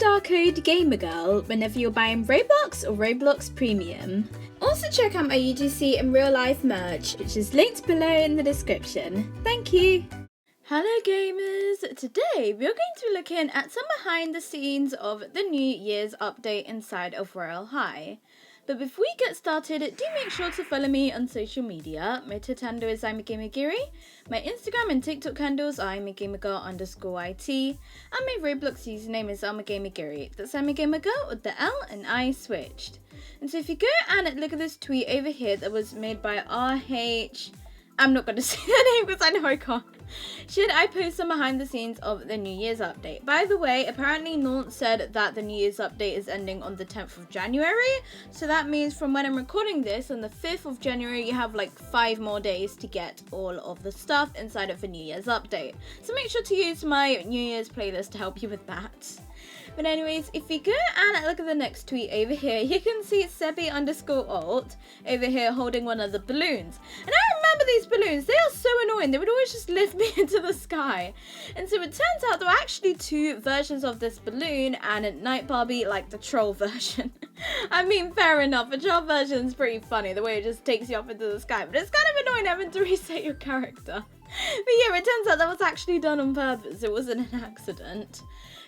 starcode GAMERGIRL whenever you're buying Roblox or Roblox Premium. Also check out my UGC and real life merch, which is linked below in the description. Thank you! Hello gamers! Today we are going to be looking at some behind the scenes of the New Year's update inside of Royale High. But before we get started, do make sure to follow me on social media. My Twitter handle is ImaGamerGirl, my Instagram and TikTok handles are imagamerbusiness_it, and my Roblox username is ImaGamerGirl. That's ImaGamerGirl with the L and I switched. And so if you go and look at this tweet over here that was made by RH, I'm not going to say the name because I know I can't. Should I post some behind the scenes of the New Year's update? By the way, apparently Naunt said that the New Year's update is ending on the 10th of January. So that means from when I'm recording this on the 5th of January, you have like 5 more days to get all of the stuff inside of the New Year's update. So make sure to use my New Year's playlist to help you with that. But anyways, if you go and look at the next tweet over here, you can see Sebi_alt over here holding one of the balloons. And I remember these balloons, they are so annoying, they would always just lift me into the sky. And so it turns out there were actually 2 versions of this balloon, and a Night Barbie like the troll version. I mean, fair enough, the troll version is pretty funny, the way it just takes you up into the sky, but it's kind of annoying having to reset your character. But yeah, it turns out that was actually done on purpose, it wasn't an accident.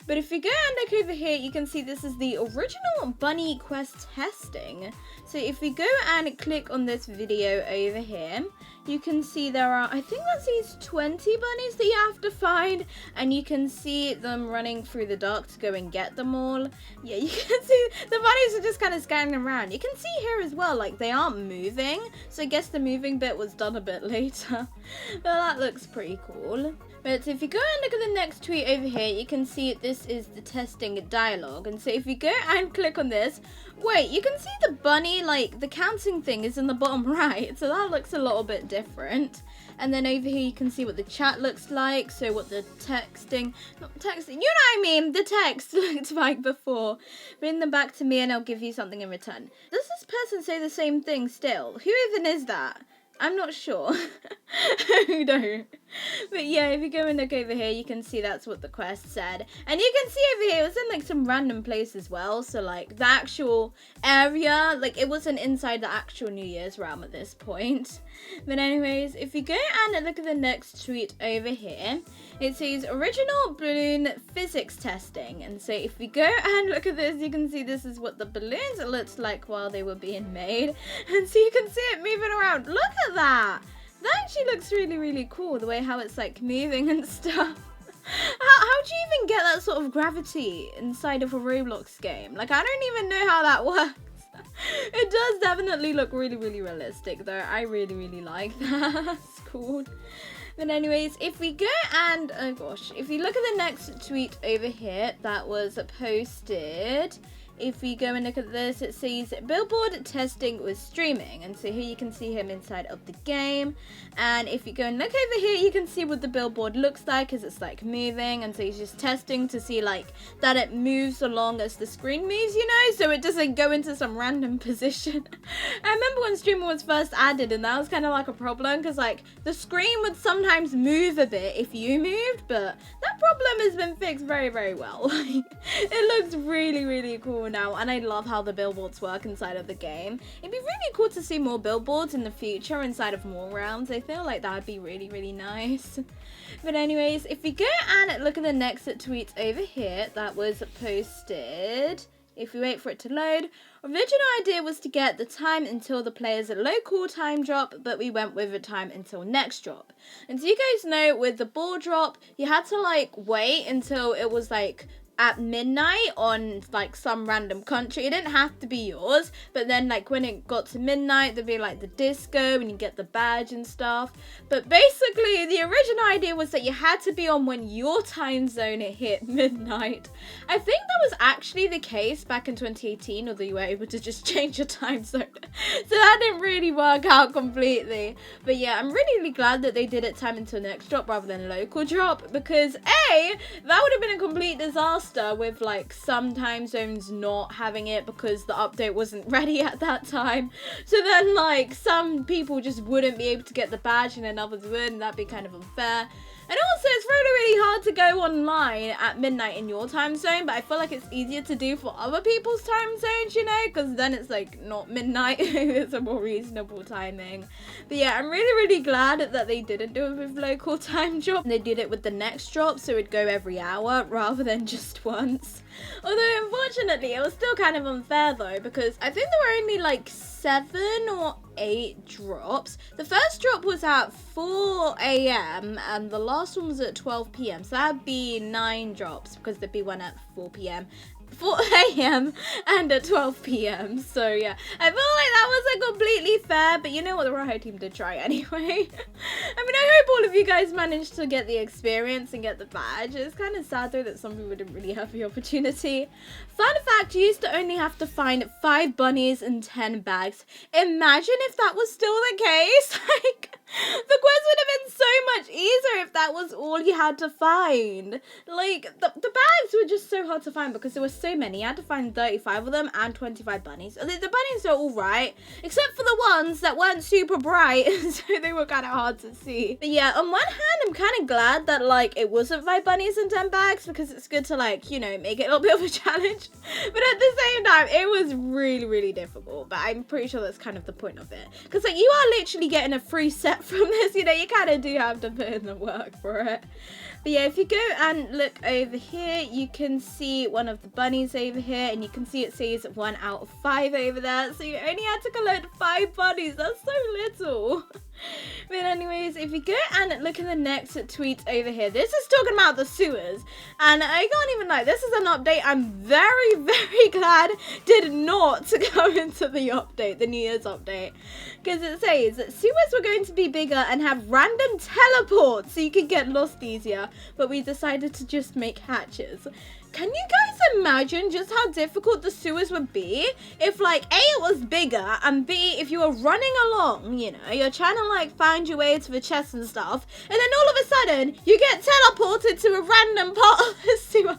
But if you go and look over here, you can see this is the original bunny quest testing. So if we go and click on this video over here, you can see there are, I think that says 20 bunnies that you have to find, and you can see them running through the dark to go and get them all. Yeah, you can see the bunnies are just kind of scanning around. You can see here as well, like they aren't moving, so I guess the moving bit was done a bit later. But that looks pretty cool. But if you go and look at the next tweet over here, you can see this is the testing dialogue. And so if you go and click on this, wait, you can see the bunny, like the counting thing is in the bottom right. So that looks a little bit different. And then over here you can see what the chat looks like. So what the not texting, you know what I mean, the text looked like before. Bring them back to me and I'll give you something in return. Does this person say the same thing still? Who even is that? I'm not sure. I don't. But yeah, if you go and look over here, you can see that's what the quest said. And you can see over here, it was in like some random place as well. So like the actual area, like it wasn't inside the actual New Year's realm at this point. But anyways, if you go and look at the next tweet over here, it says original balloon physics testing. And so if we go and look at this, you can see this is what the balloons looked like while they were being made. And so you can see it moving around. Look at that. That actually looks really, really cool, the way how it's like moving and stuff. How do you even get that sort of gravity inside of a Roblox game? Like, I don't even know how that works. It does definitely look really, really realistic though. I really, really like that. That's cool. But anyways, if we go and, oh gosh, if you look at the next tweet over here that was posted, if we go and look at this, it says Billboard testing with streaming. And so here you can see him inside of the game. And if you go and look over here, you can see what the billboard looks like as it's like moving. And so he's just testing to see like that it moves along as the screen moves, you know, so it doesn't go into some random position. I remember when streaming was first added, and that was kind of like a problem because like the screen would sometimes move a bit if you moved, but that problem has been fixed very, very well. It looks really, really cool now, and I love how the billboards work inside of the game. It'd be really cool to see more billboards in the future inside of more rounds. I feel like that would be really, really nice. But anyways, if we go and look at the next tweet over here that was posted, if we wait for it to load, original idea was to get the time until the player's local time drop, but we went with a time until next drop. And so you guys know with the ball drop, you had to like wait until it was like at midnight on like some random country. It didn't have to be yours, but then like when it got to midnight, there'd be like the disco and you get the badge and stuff. But basically the original idea was that you had to be on when your time zone hit midnight. I think that was actually the case back in 2018, although you were able to just change your time zone. So that didn't really work out completely. But yeah, I'm really, really glad that they did it time until next drop rather than local drop, because A, that would have been a complete disaster with like some time zones not having it because the update wasn't ready at that time. So then like some people just wouldn't be able to get the badge and then others would, and that'd be kind of unfair. And also, it's really hard to go online at midnight in your time zone, but I feel like it's easier to do for other people's time zones, you know, because then it's like not midnight. It's a more reasonable timing. But yeah, I'm really glad that they didn't do it with local time drop. They did it with the next drop, so it'd go every hour rather than just once. Although, unfortunately, it was still kind of unfair though, because I think there were only like 7 or 8 drops. The first drop was at 4 AM and the last one was at 12 PM. So that'd be 9 drops because there'd be one at 4 PM. 4 AM and at 12 PM. So yeah, I feel like that wasn't completely fair, but you know what, the Royale team did try anyway. I mean, I hope all of you guys managed to get the experience and get the badge. It's kind of sad though that some people didn't really have the opportunity. Fun fact, you used to only have to find 5 bunnies and 10 bags. Imagine if that was still the case. Like, the quest would have been so much easier if that was all you had to find. Like, the bags were just so hard to find because there were so many. You had to find 35 of them and 25 bunnies. The bunnies are alright, except for the ones that weren't super bright, so they were kind of hard to see. But yeah, on one hand, I'm kind of glad that, like, it wasn't 5 bunnies and 10 bags because it's good to, like, you know, make it a little bit of a challenge. But at the same time, it was really difficult. But I'm pretty sure that's kind of the point of it. Because, like, you are literally getting a free set from this, you know, you kind of do have to put in the work for it. But yeah, if you go and look over here, you can see one of the bunnies over here, and you can see it says 1 out of 5 over there. So you only had to collect 5 bunnies. That's so little. But anyways, if you go and look at the next tweet over here, this is talking about the sewers, and I can't even lie, this is an update I'm very glad did not go into the update, the New Year's update, because it says that sewers were going to be bigger and have random teleports so you could get lost easier, but we decided to just make hatches. Can you guys imagine just how difficult the sewers would be if, like, A, it was bigger, and B, if you were running along, you know, you're trying to, like, find your way to the chests and stuff, and then all of a sudden, you get teleported to a random part of the sewer.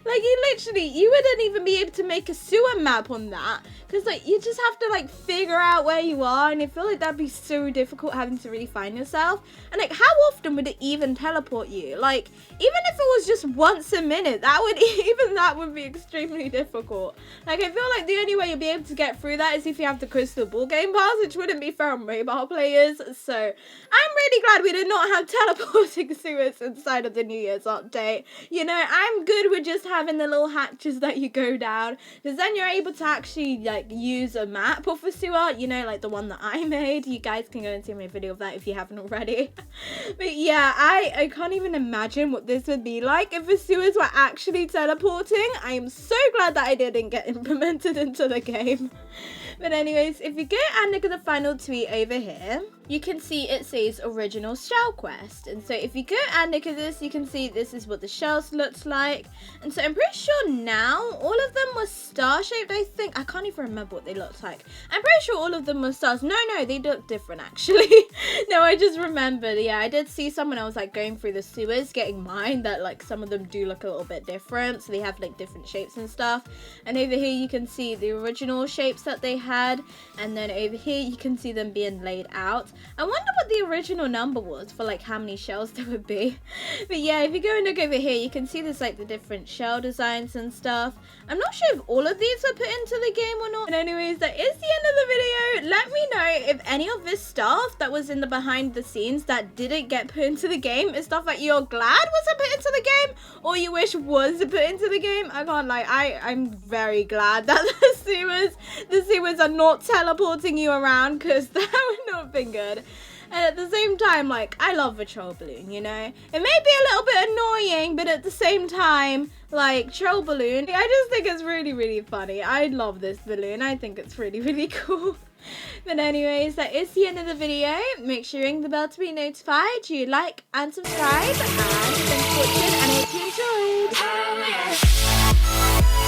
Like, you wouldn't even be able to make a sewer map on that, because, like, you just have to, like, figure out where you are, and I feel like that'd be so difficult having to really find yourself. And, like, how often would it even teleport you? Like, even if it was just once a minute, that would be extremely difficult. Like, I feel like the only way you'll be able to get through that is if you have the Crystal Ball Game Pass, which wouldn't be fair on mobile players. So I'm really glad we did not have teleporting sewers inside of the New Year's update. You know, I'm good with just having the little hatches that you go down, because then you're able to actually, like, use a map of a sewer, you know, like the one that I made. You guys can go and see my video of that if you haven't already. But yeah, I can't even imagine what this would be like if the sewers were actually teleporting. I am so glad that I didn't get implemented into the game. But anyways, if you go and look at the final tweet over here, you can see it says original shell quest. And so if you go and look at this, you can see this is what the shells looked like. And so I'm pretty sure now all of them were star shaped, I think. I can't even remember what they looked like. I'm pretty sure all of them were stars. No, they look different actually. No, I just remembered. Yeah, I did see some when I was, like, going through the sewers getting mine, that, like, some of them do look a little bit different. So they have, like, different shapes and stuff. And over here you can see the original shapes that they had. And then over here you can see them being laid out. I wonder what the original number was for, like, how many shells there would be. But yeah, if you go and look over here, you can see there's, like, the different shell designs and stuff. I'm not sure if all of these were put into the game or not. But anyways, that is the end of the video. Let me know if any of this stuff that was in the behind the scenes that didn't get put into the game is stuff that you're glad wasn't put into the game, or you wish was put into the game. I can't lie, I'm very glad that the sewers are not teleporting you around, because that would not have been good. And at the same time, like, I love the troll balloon, you know? It may be a little bit annoying, but at the same time, like, troll balloon, I just think it's really funny. I love this balloon. I think it's really cool. But anyways, that is the end of the video. Make sure you ring the bell to be notified. You like and subscribe. And thanks for watching, and I hope you enjoyed.